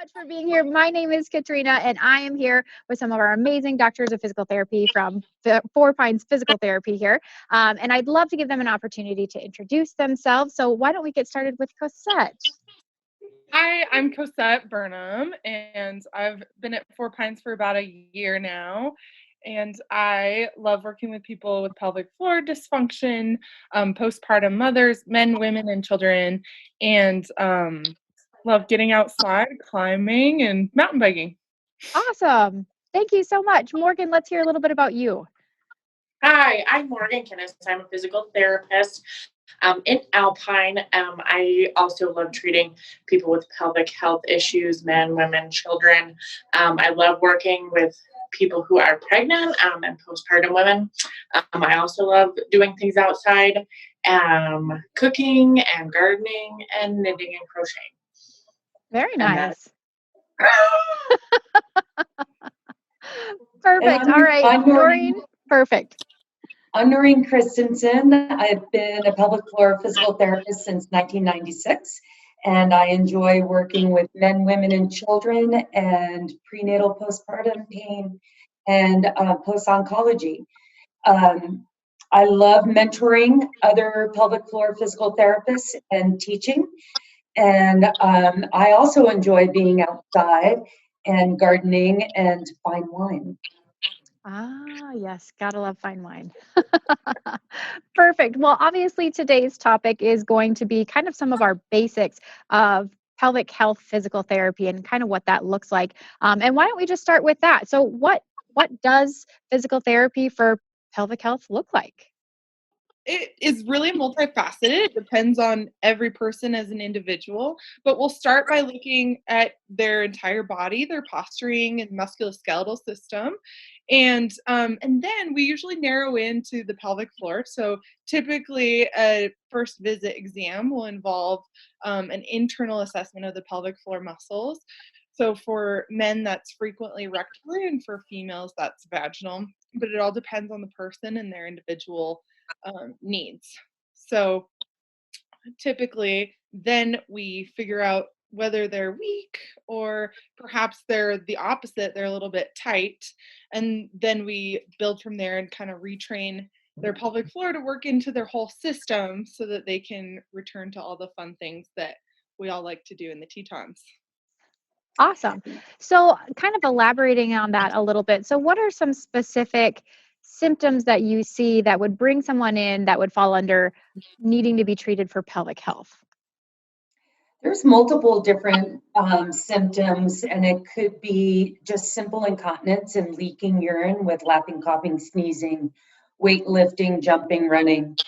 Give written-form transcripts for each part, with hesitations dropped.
much for being here. My name is Katrina, and I am here with some of our amazing doctors of physical therapy from Four Pines Physical Therapy here. And I'd love to give them an opportunity to introduce themselves. So why don't we get started with Cosette? Hi, I'm Cosette Burnham, and I've been at Four Pines for about a year now. And I love working with people with pelvic floor dysfunction, postpartum mothers, men, women, and children, and love getting outside, climbing, and mountain biking. Awesome. Thank you so much. Morgan, let's hear a little bit about you. Hi, I'm Morgan Kinnis. I'm a physical therapist in Alpine. I also love treating people with pelvic health issues, men, women, children. I love working with people who are pregnant and postpartum women. I also love doing things outside, cooking and gardening and knitting and crocheting. Very And nice. Perfect. All right, Noreen. Perfect. I'm Noreen Christensen. I've been a pelvic floor physical therapist since 1996, and I enjoy working with men, women, and children and prenatal postpartum pain and post-oncology. I love mentoring other pelvic floor physical therapists and teaching, and I also enjoy being outside and gardening and fine wine. Ah, yes, gotta love fine wine. Perfect. Well, obviously today's topic is going to be kind of some of our basics of pelvic health physical therapy and kind of what that looks like. And why don't we just start with that? So what does physical therapy for pelvic health look like? It is really multifaceted. It depends on every person as an individual, but we'll start by looking at their entire body, their posturing and musculoskeletal system. And then we usually narrow into the pelvic floor. So typically a first visit exam will involve an internal assessment of the pelvic floor muscles. So for men, that's frequently rectally, and for females, that's vaginal. But it all depends on the person and their individual needs. So typically, then we figure out whether they're weak or perhaps they're the opposite, they're a little bit tight. And then we build from there and kind of retrain their pelvic floor to work into their whole system so that they can return to all the fun things that we all like to do in the Tetons. Awesome. So kind of elaborating on that a little bit. So what are some specific symptoms that you see that would bring someone in that would fall under needing to be treated for pelvic health? There's multiple different symptoms, and it could be just simple incontinence and leaking urine with laughing, coughing, sneezing, weightlifting, jumping, running.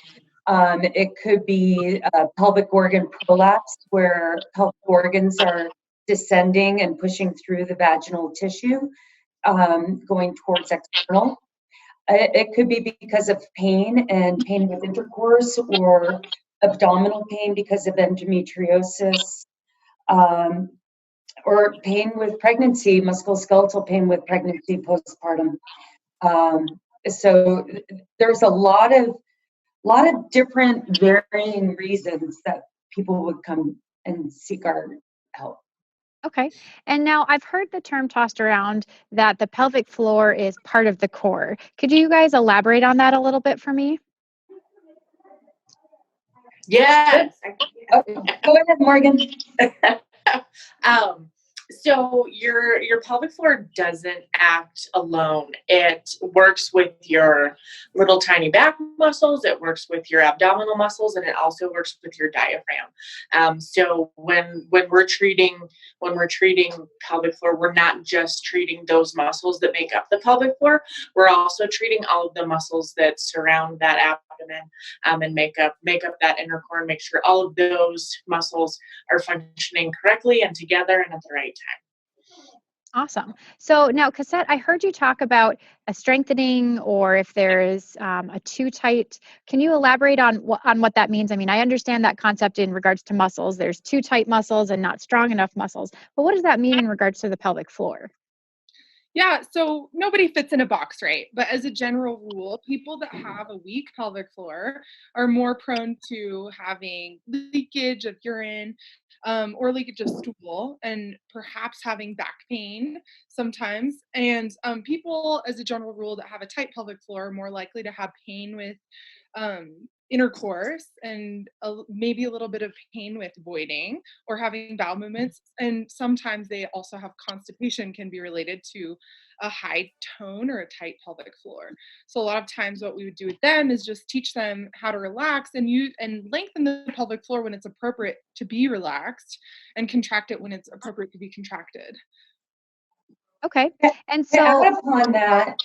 It could be a pelvic organ prolapse where pelvic organs are descending and pushing through the vaginal tissue, going towards external. It could be because of pain and pain with intercourse, or abdominal pain because of endometriosis, or pain with pregnancy, musculoskeletal pain with pregnancy postpartum. So there's a lot of different varying reasons that people would come and seek our help. Okay. And now I've heard the term tossed around that the pelvic floor is part of the core. Could you guys elaborate on that a little bit for me? Yes. Oh, go ahead, Morgan. So your pelvic floor doesn't act alone. It works with your little tiny back muscles. It works with your abdominal muscles, and it also works with your diaphragm. So when we're treating pelvic floor, we're not just treating those muscles that make up the pelvic floor. We're also treating all of the muscles that surround that abdomen and make up that inner core, and make sure all of those muscles are functioning correctly and together and at the right time. Awesome. So now, Cosette, I heard you talk about a strengthening, or if there is a too tight. Can you elaborate on what that means? I mean, I understand that concept in regards to muscles. There's too tight muscles and not strong enough muscles. But what does that mean in regards to the pelvic floor? Yeah, so nobody fits in a box, right? But as a general rule, people that have a weak pelvic floor are more prone to having leakage of urine, or leakage of stool, and perhaps having back pain sometimes. And people, as a general rule, that have a tight pelvic floor are more likely to have pain with intercourse, and maybe a little bit of pain with voiding or having bowel movements. And sometimes they also have constipation, can be related to a high tone or a tight pelvic floor. So a lot of times what we would do with them is just teach them how to relax and use and lengthen the pelvic floor when it's appropriate to be relaxed, and contract it when it's appropriate to be contracted. Okay. And To so, add upon that,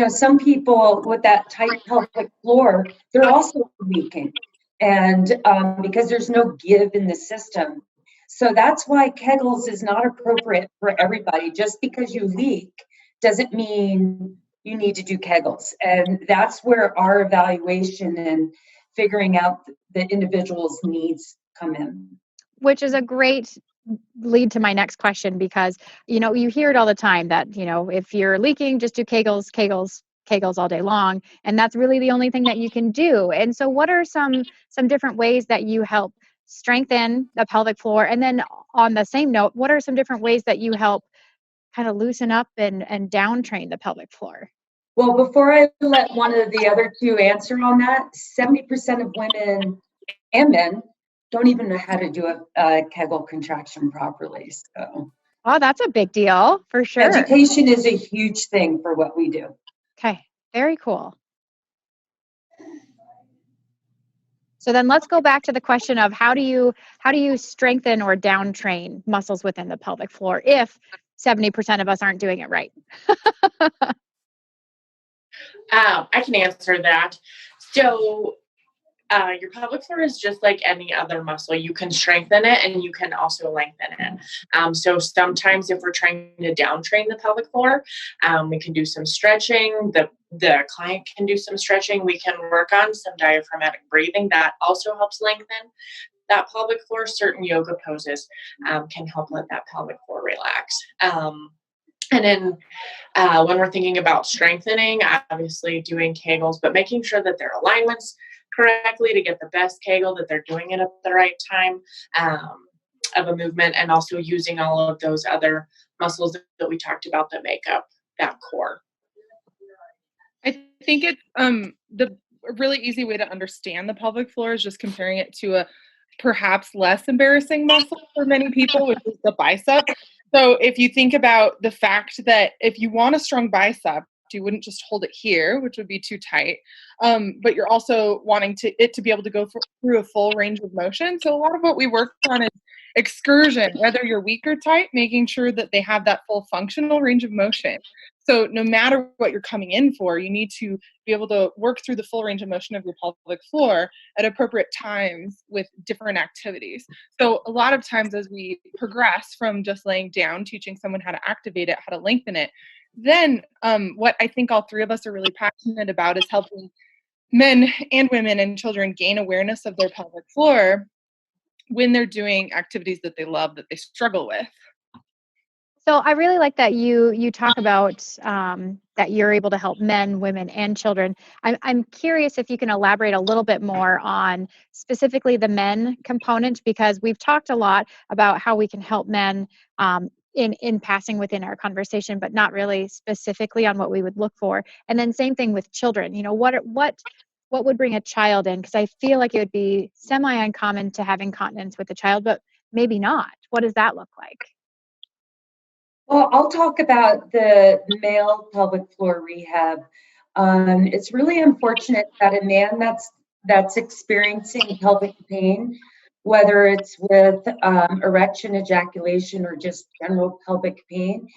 some people with that tight pelvic floor, they're also leaking, and because there's no give in the system. So that's why Kegels is not appropriate for everybody. Just because you leak doesn't mean you need to do Kegels. And that's where our evaluation and figuring out the individual's needs come in. which is a great lead to my next question, because you hear it all the time that if you're leaking, just do Kegels, Kegels, Kegels all day long, and that's really the only thing that you can do. And so what are some different ways that you help strengthen the pelvic floor? And then on the same note, what are some different ways that you help kind of loosen up and down train the pelvic floor? Well, before I let one of the other two answer on that, 70% of women and men don't even know how to do a Kegel contraction properly. So Oh, that's a big deal for sure. education is a huge thing for what we do. Okay, very cool. So then let's go back to the question of how do you strengthen or down train muscles within the pelvic floor if 70% of us aren't doing it right? I can answer that. So your pelvic floor is just like any other muscle. You can strengthen it and you can also lengthen it. So sometimes if we're trying to down train the pelvic floor, we can do some stretching. The client can do some stretching. We can work on some diaphragmatic breathing that also helps lengthen that pelvic floor. Certain yoga poses can help let that pelvic floor relax. And then when we're thinking about strengthening, obviously doing Kegels, but making sure that their alignments correctly to get the best Kegel, that they're doing it at the right time of a movement, and also using all of those other muscles that we talked about that make up that core. I think it's the a really easy way to understand the pelvic floor is just comparing it to a perhaps less embarrassing muscle for many people, which is the bicep. So if you think about the fact that if you want a strong bicep, you wouldn't just hold it here, which would be too tight. But you're also wanting it to be able to go through a full range of motion. So a lot of what we work on is excursion, whether you're weak or tight, making sure that they have that full functional range of motion. So no matter what you're coming in for, you need to be able to work through the full range of motion of your pelvic floor at appropriate times with different activities. So a lot of times as we progress from just laying down, teaching someone how to activate it, how to lengthen it, then what I think all three of us are really passionate about is helping men and women and children gain awareness of their pelvic floor when they're doing activities that they love, that they struggle with. So I really like that you talk about that you're able to help men, women, and children. I'm curious if you can elaborate a little bit more on specifically the men component, because we've talked a lot about how we can help men in passing within our conversation, but not really specifically on what we would look for. And then same thing with children. What would bring a child in? Because I feel like it would be semi-uncommon to have incontinence with a child, but maybe not. What does that look like? Well, I'll talk about the male pelvic floor rehab. It's really unfortunate that a man that's experiencing pelvic pain, whether it's with erection, ejaculation, or just general pelvic pain,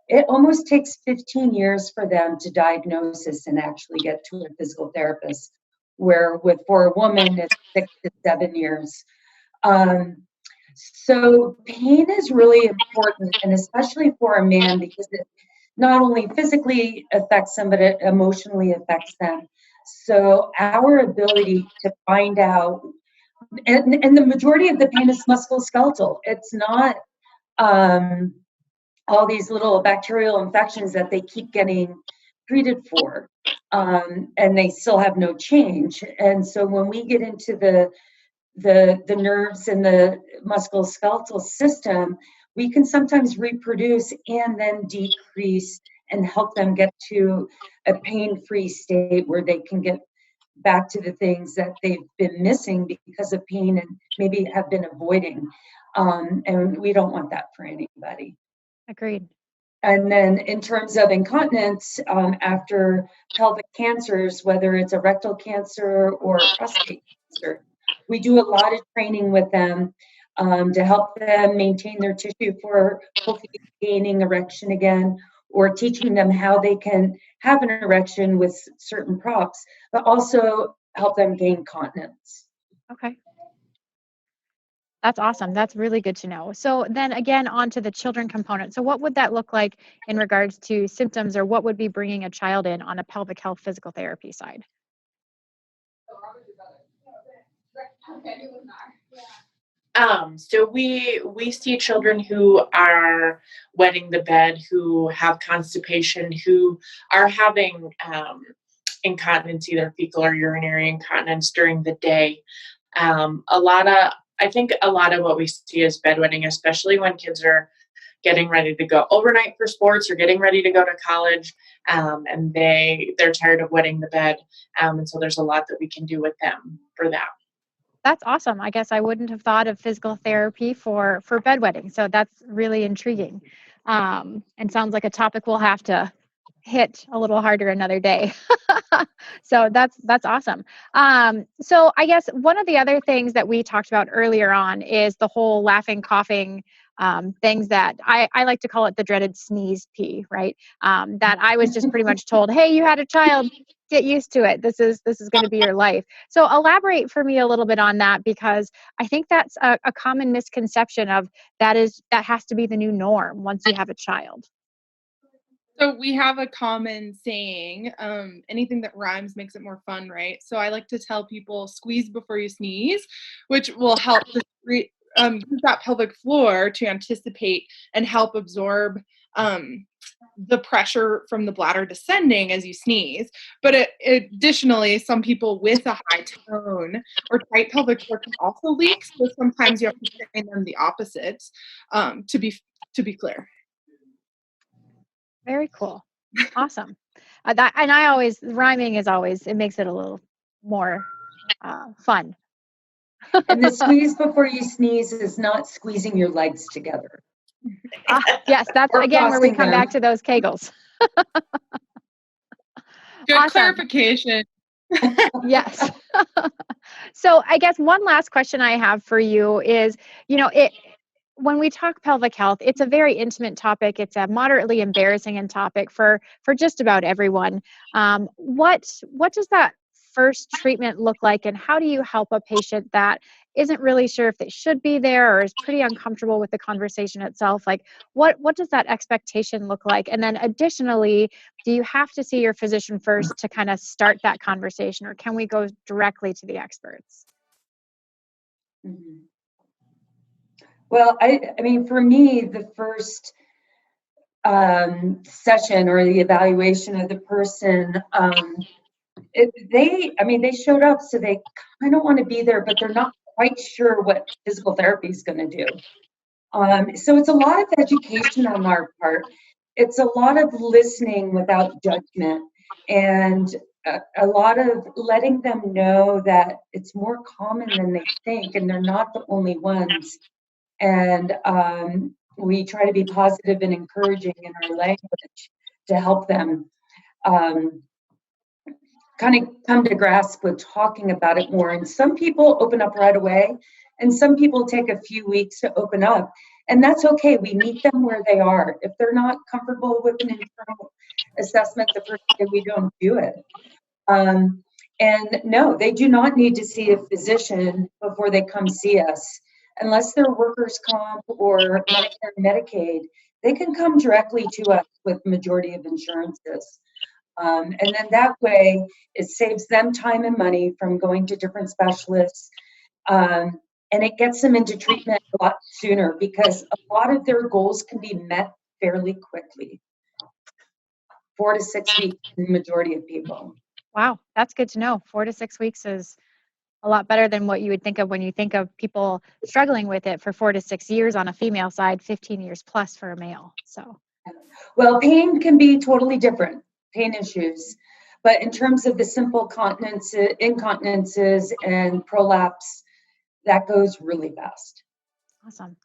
it almost takes 15 years for them to diagnose and actually get to a physical therapist, where for a woman, it's 6 to 7 years. So pain is really important, and especially for a man, because it not only physically affects them, but it emotionally affects them. So our ability to find out, and the majority of the pain is musculoskeletal. It's not all these little bacterial infections that they keep getting treated for, and they still have no change. And so when we get into the nerves and the musculoskeletal system, we can sometimes reproduce and then decrease and help them get to a pain-free state where they can get back to the things that they've been missing because of pain and maybe have been avoiding. And we don't want that for anybody. Agreed. And then in terms of incontinence, after pelvic cancers, whether it's a rectal cancer or prostate cancer, we do a lot of training with them to help them maintain their tissue for hopefully gaining erection again, or teaching them how they can have an erection with certain props, but also help them gain continence. Okay. That's awesome. That's really good to know. So then again, on to the children component. So what would that look like in regards to symptoms, or what would be bringing a child in on a pelvic health physical therapy side? So we see children who are wetting the bed, who have constipation, who are having incontinence, either fecal or urinary incontinence during the day. I think a lot of what we see is bedwetting, especially when kids are getting ready to go overnight for sports or getting ready to go to college, and they're tired of wetting the bed, and so there's a lot that we can do with them for that. That's awesome. I guess I wouldn't have thought of physical therapy for bedwetting. So that's really intriguing. And sounds like a topic we'll have to hit a little harder another day. So that's awesome. So I guess one of the other things that we talked about earlier on is the whole laughing, coughing, things that I like to call it the dreaded sneeze pee, right? That I was just pretty much told, hey, you had a child, get used to it. This is going to be your life. So elaborate for me a little bit on that, because I think that's a common misconception of that has to be the new norm once you have a child. So we have a common saying, anything that rhymes makes it more fun, right? So I like to tell people, squeeze before you sneeze, which will help to use that pelvic floor to anticipate and help absorb the pressure from the bladder descending as you sneeze. But additionally, some people with a high tone or tight pelvic floor can also leak. So sometimes you have to train them the opposite, to be clear. Very cool. Awesome. I always, rhyming is always, it makes it a little more fun. And the squeeze before you sneeze is not squeezing your legs together. Yes, that's Or again where we crossing come them. back to those Kegels. Good Awesome. clarification. Yes. So I guess one last question I have for you is, when we talk pelvic health, it's a very intimate topic. It's a moderately embarrassing topic for just about everyone. What does that first treatment look like, and how do you help a patient that isn't really sure if they should be there or is pretty uncomfortable with the conversation itself? Like, what does that expectation look like? And then additionally, do you have to see your physician first to kind of start that conversation, or can we go directly to the experts? Mhm. Well, I mean, for me, the first session or the evaluation of the person, they showed up, so they kind of want to be there, but they're not quite sure what physical therapy is going to do. So it's a lot of education on our part. It's a lot of listening without judgment, and a lot of letting them know that it's more common than they think, and they're not the only ones. And we try to be positive and encouraging in our language to help them kind of come to grasp with talking about it more. And some people open up right away, and some people take a few weeks to open up. And that's okay. We meet them where they are. If they're not comfortable with an internal assessment the first day, we don't do it. And no, they do not need to see a physician before they come see us. Unless they're workers' comp or Medicare and Medicaid, they can come directly to us with majority of insurances. And then that way, it saves them time and money from going to different specialists. And it gets them into treatment a lot sooner, because a lot of their goals can be met fairly quickly. 4 to 6 weeks in the majority of people. Wow, that's good to know. 4 to 6 weeks is a lot better than what you would think of when you think of people struggling with it for 4 to 6 years on a female side, 15 years plus for a male. So, Well, pain can be totally different, pain issues. But in terms of the simple incontinences and prolapse, that goes really fast. awesome.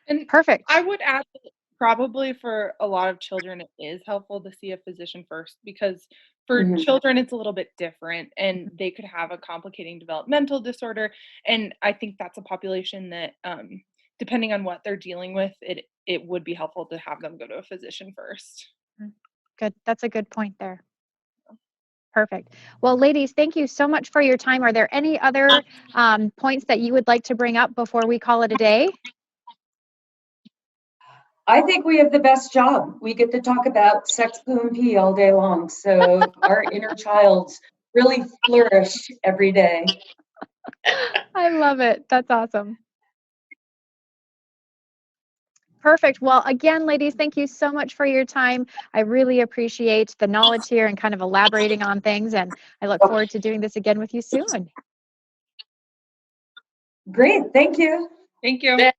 And Perfect. I would add that probably for a lot of children, it is helpful to see a physician first because for Mhm. children, it's a little bit different and they could have a complicating developmental disorder. And I think that's a population that, depending on what they're dealing with, it would be helpful to have them go to a physician first. Good. That's a good point there. Perfect. Well, ladies, thank you so much for your time. Are there any other points that you would like to bring up before we call it a day? I think we have the best job. We get to talk about sex, poo, and pee all day long. So our inner childs really flourish every day. I love it. That's awesome. Perfect. Well, again, ladies, thank you so much for your time. I really appreciate the knowledge here and kind of elaborating on things. And I look forward to doing this again with you soon. Great. Thank you. Thank you.